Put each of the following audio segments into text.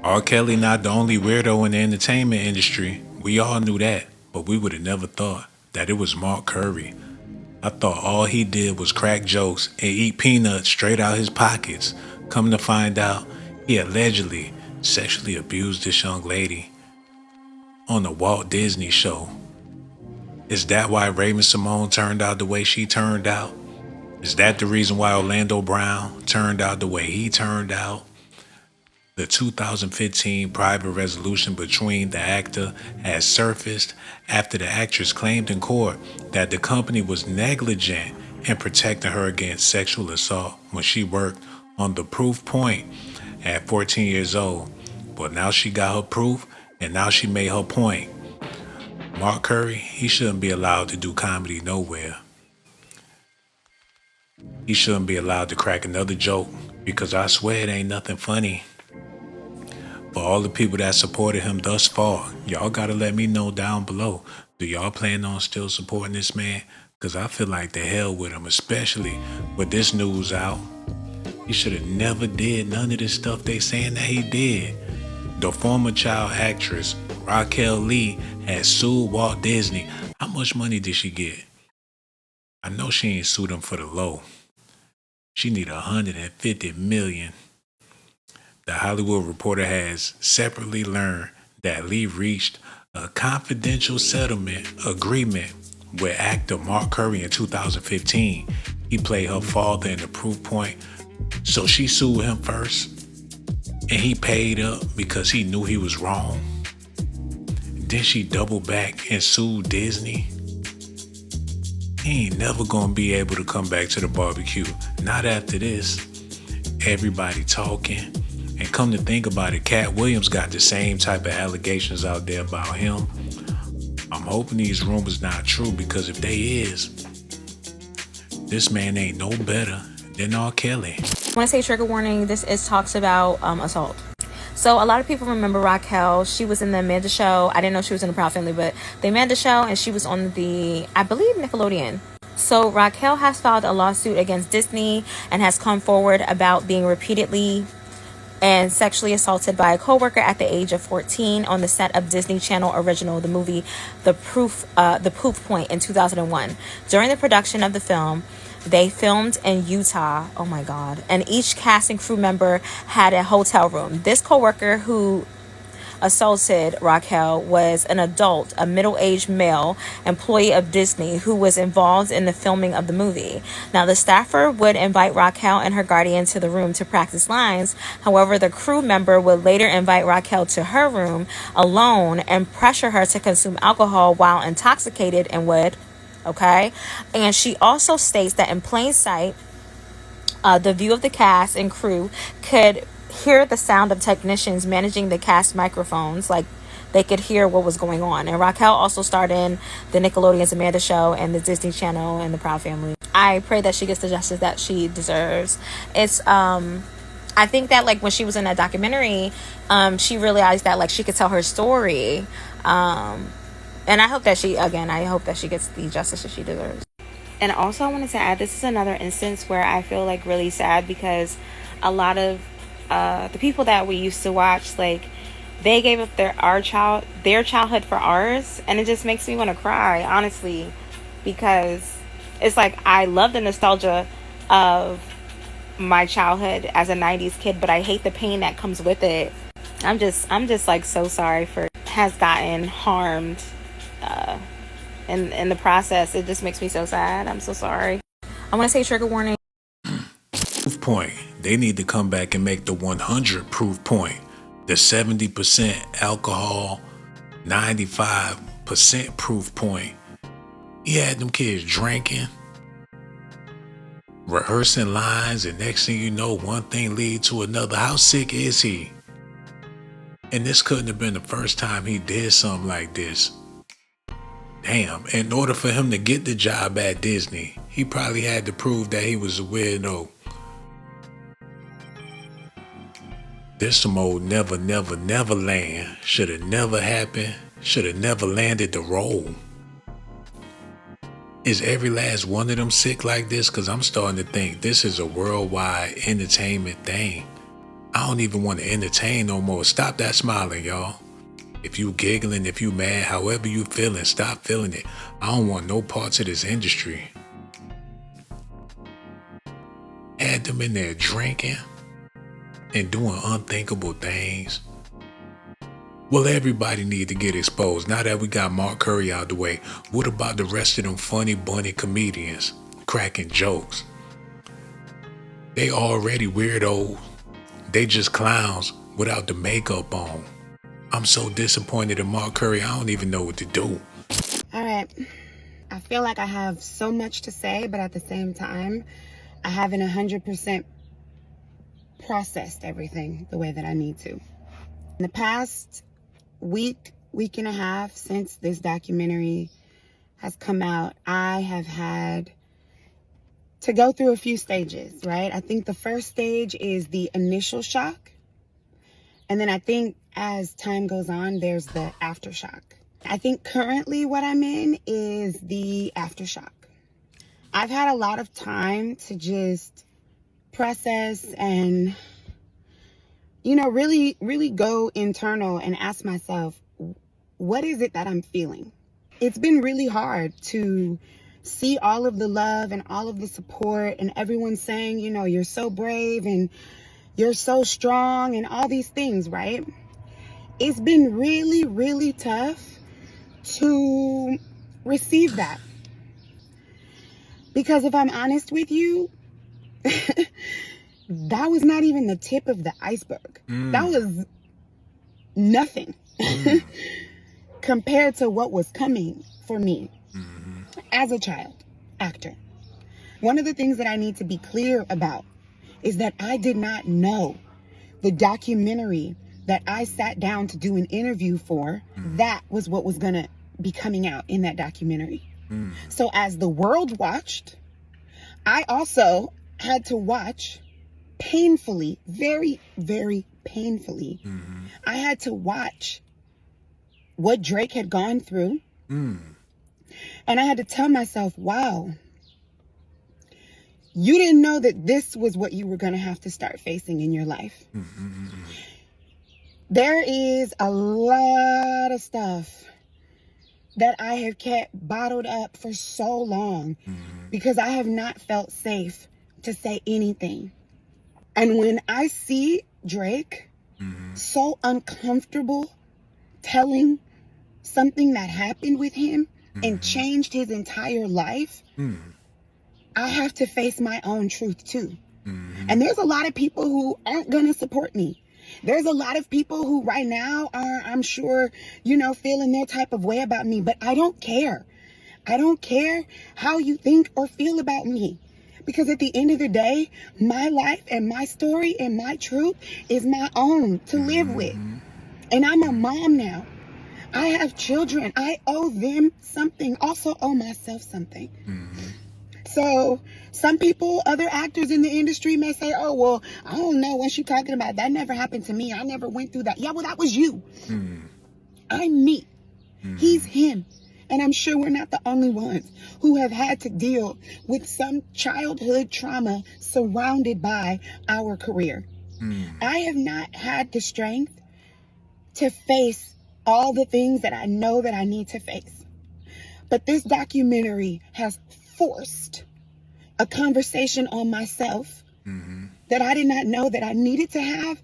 R. Kelly not the only weirdo in the entertainment industry. We all knew that, but we would have never thought that it was Mark Curry. I thought all he did was crack jokes and eat peanuts straight out his pockets. Come to find out, he allegedly sexually abused this young lady on the Walt Disney show. Is that why Raven Simone turned out the way she turned out? Is that the reason why Orlando Brown turned out the way he turned out? The 2015 private resolution between the actor has surfaced after the actress claimed in court that the company was negligent in protecting her against sexual assault when she worked on the Poof Point at 14 years old. But now she got her proof and now she made her point. Mark Curry, he shouldn't be allowed to do comedy nowhere. He shouldn't be allowed to crack another joke because I swear it ain't nothing funny. For all the people that supported him thus far, y'all gotta let me know down below. Do y'all plan on still supporting this man? Cause I feel like the hell with him, especially with this news out. He should have never did none of this stuff they saying that he did. The former child actress, Raquel Lee, had sued Walt Disney. How much money did she get? I know she ain't sued him for the low. She need 150 million. The Hollywood Reporter has separately learned that Lee reached a confidential settlement agreement with actor Mark Curry in 2015. He played her father in the Proof Point, so she sued him first, and he paid up because he knew he was wrong. Then she doubled back and sued Disney. He ain't never gonna be able to come back to the barbecue. Not after this. Everybody talking. And come to think about it, Cat Williams got the same type of allegations out there about him. I'm hoping these rumors not true because if they is, this man ain't no better than R. Kelly. When I say trigger warning, this is talks about assault. So a lot of people remember Raquel. She was in the Amanda Show. I didn't know she was in the Proud Family, but the Amanda Show, and she was on the, I believe, Nickelodeon. So Raquel has filed a lawsuit against Disney and has come forward about being repeatedly and sexually assaulted by a coworker at the age of 14 on the set of Disney Channel original, the movie The Poof Point in 2001. During the production of the film, they filmed in Utah. Oh my God. And each cast and crew member had a hotel room. This coworker who assaulted Raquel was an adult, a middle-aged male employee of Disney who was involved in the filming of the movie. Now, the staffer would invite Raquel and her guardian to the room to practice lines. However, the crew member would later invite Raquel to her room alone and pressure her to consume alcohol while intoxicated and would, okay? And she also states that in plain sight, the view of the cast and crew could hear the sound of technicians managing the cast microphones, like they could hear what was going on. And Raquel also starred in the Nickelodeon's Amanda Show and the Disney Channel and the Proud Family. I pray that she gets the justice that she deserves. It's I think that like when she was in that documentary, she realized that like she could tell her story, and I hope that she gets the justice that she deserves. And also I wanted to add, this is another instance where I feel like really sad because a lot of the people that we used to watch, like they gave up their childhood for ours, and it just makes me want to cry, honestly, because it's like I love the nostalgia of my childhood as a 90s kid, but I hate the pain that comes with it. I'm just like so sorry for has gotten harmed in the process. It just makes me so sad. I'm so sorry. I want to say trigger warning. Proof Point. They need to come back and make the 100 Proof Point. The 70% alcohol, 95% Proof Point. He had them kids drinking, rehearsing lines, and next thing you know, one thing lead to another. How sick is he? And this couldn't have been the first time he did something like this. Damn, in order for him to get the job at Disney, he probably had to prove that he was a weirdo. This some old never land. Should have never happened. Should have never landed the role. Is every last one of them sick like this? Because I'm starting to think this is a worldwide entertainment thing. I don't even want to entertain no more. Stop that smiling, y'all. If you giggling, if you mad, however you feeling, stop feeling it. I don't want no parts of this industry. Had them in there drinking and doing unthinkable things. Well, everybody need to get exposed. Now that we got Mark Curry out the way, what about the rest of them funny bunny comedians cracking jokes? They already weirdos. They just clowns without the makeup on. I'm so disappointed in Mark Curry, I don't even know what to do. All right. I feel like I have so much to say, but at the same time, I haven't 100% processed everything the way that I need to. In the past week and a half since this documentary has come out, I have had to go through a few stages, right? I think the first stage is the initial shock. And then I think as time goes on, there's the aftershock. I think currently what I'm in is the aftershock. I've had a lot of time to just process and, really go internal and ask myself, what is it that I'm feeling? It's been really hard to see all of the love and all of the support and everyone saying, you're so brave and you're so strong and all these things, right? It's been really, really tough to receive that. Because if I'm honest with you, that was not even the tip of the iceberg. That was nothing compared to what was coming for me as a child actor. One of the things that I need to be clear about is that I did not know the documentary that I sat down to do an interview for, that was what was going to be coming out in that documentary. So as the world watched, I also had to watch painfully, very, very painfully. I had to watch what Drake had gone through. And I had to tell myself, wow, you didn't know that this was what you were going to have to start facing in your life. There is a lot of stuff that I have kept bottled up for so long because I have not felt safe to say anything. And when I see Drake so uncomfortable telling something that happened with him and changed his entire life, I have to face my own truth too. And there's a lot of people who aren't going to support me. There's a lot of people who right now are, I'm sure, feeling their type of way about me, but I don't care. I don't care how you think or feel about me. Because at the end of the day, my life and my story and my truth is my own to live with. And I'm a mom now. I have children. I owe them something. Also owe myself something. So some people, other actors in the industry may say, oh, well, I don't know what you're talking about. That never happened to me. I never went through that. Yeah, well, that was you. I'm me. He's him. And I'm sure we're not the only ones who have had to deal with some childhood trauma surrounded by our career. I have not had the strength to face all the things that I know that I need to face. But this documentary has forced a conversation on myself that I did not know that I needed to have,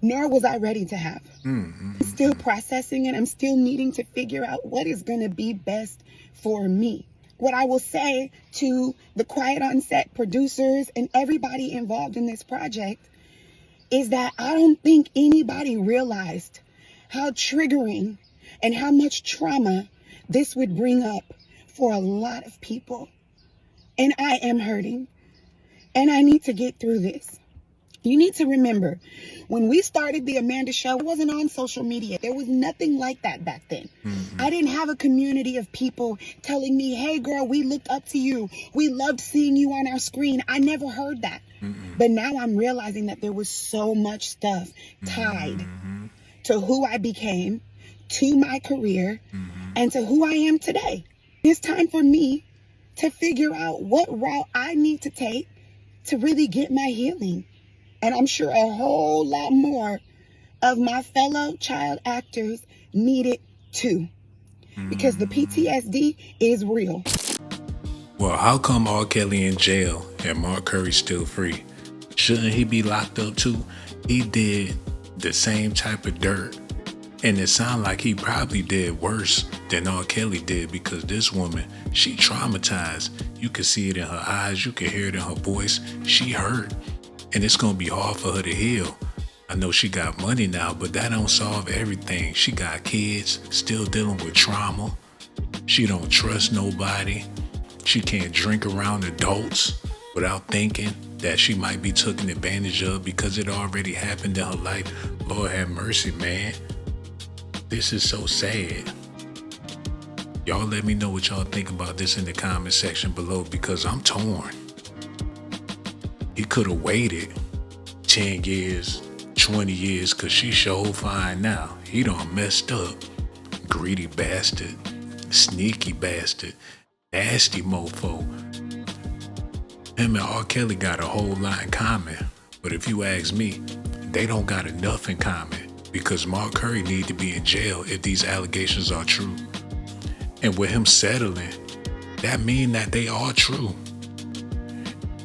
nor was I ready to have. I'm still processing it. I'm still needing to figure out what is going to be best for me. What I will say to the Quiet on Set producers and everybody involved in this project is that I don't think anybody realized how triggering and how much trauma this would bring up for a lot of people. And I am hurting. And I need to get through this. You need to remember, when we started the Amanda Show, it wasn't on social media. There was nothing like that back then. I didn't have a community of people telling me, hey, girl, we looked up to you. We loved seeing you on our screen. I never heard that. But now I'm realizing that there was so much stuff tied to who I became, to my career, and to who I am today. It's time for me to figure out what route I need to take to really get my healing And I'm sure a whole lot more of my fellow child actors need it too. Because the PTSD is real. Well, how come R. Kelly in jail and Mark Curry still free? Shouldn't he be locked up too? He did the same type of dirt. And it sounds like he probably did worse than R. Kelly did, because this woman, she traumatized. You can see it in her eyes. You can hear it in her voice. She hurt. And it's going to be hard for her to heal. I know she got money now, but that don't solve everything. She got kids, still dealing with trauma. She don't trust nobody. She can't drink around adults without thinking that she might be taken advantage of because it already happened in her life. Lord have mercy, man. This is so sad. Y'all let me know what y'all think about this in the comment section below, because I'm torn. He could have waited 10 years, 20 years, because she sure fine now. He done messed up. Greedy bastard. Sneaky bastard. Nasty mofo. Him and R. Kelly got a whole lot in common. But if you ask me, they don't got enough in common, because Mark Curry need to be in jail if these allegations are true. And with him settling, that mean that they are true.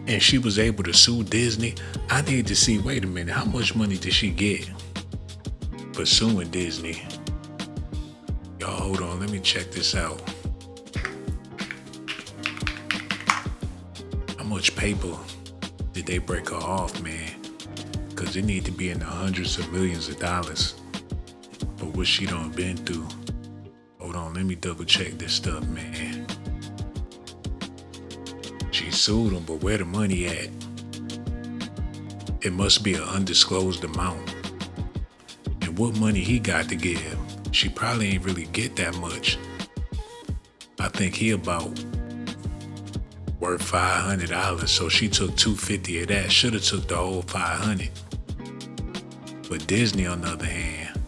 And she was able to sue Disney. I need to see, wait a minute, how much money did she get for suing Disney? Y'all hold on, let me check this out. How much paper did they break her off, man? Because it need to be in the hundreds of millions of dollars for what she done been through. Hold on, let me double check this stuff, man. She sued him, but where the money at? It must be an undisclosed amount. And what money he got to give? She probably ain't really get that much. I think he about worth $500, so she took $250 of that. Should have took the whole $500. But Disney, on the other hand,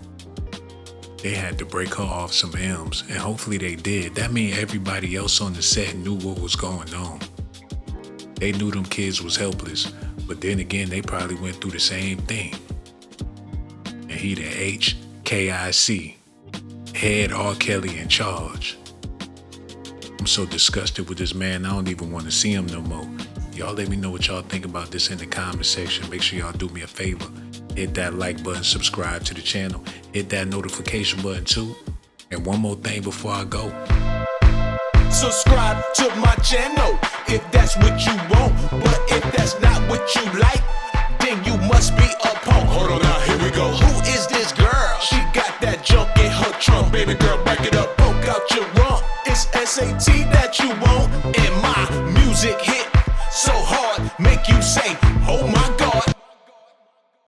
they had to break her off some M's, and hopefully they did. That means everybody else on the set knew what was going on. They knew them kids was helpless, but then again, they probably went through the same thing. And he the HKIC, head R. Kelly in charge. I'm so disgusted with this man, I don't even want to see him no more. Y'all let me know what y'all think about this in the comment section. Make sure y'all do me a favor. Hit that like button, subscribe to the channel, hit that notification button too. And one more thing before I go. Subscribe to my channel if that's what you want. But if that's not what you like, then you must be a punk. Hold on now, here we go. Who is this girl? She got that junk in her trunk. Baby girl, back it up, poke out your rump. It's S.A.T that you want. And my music hit so hard, make you say, oh my God.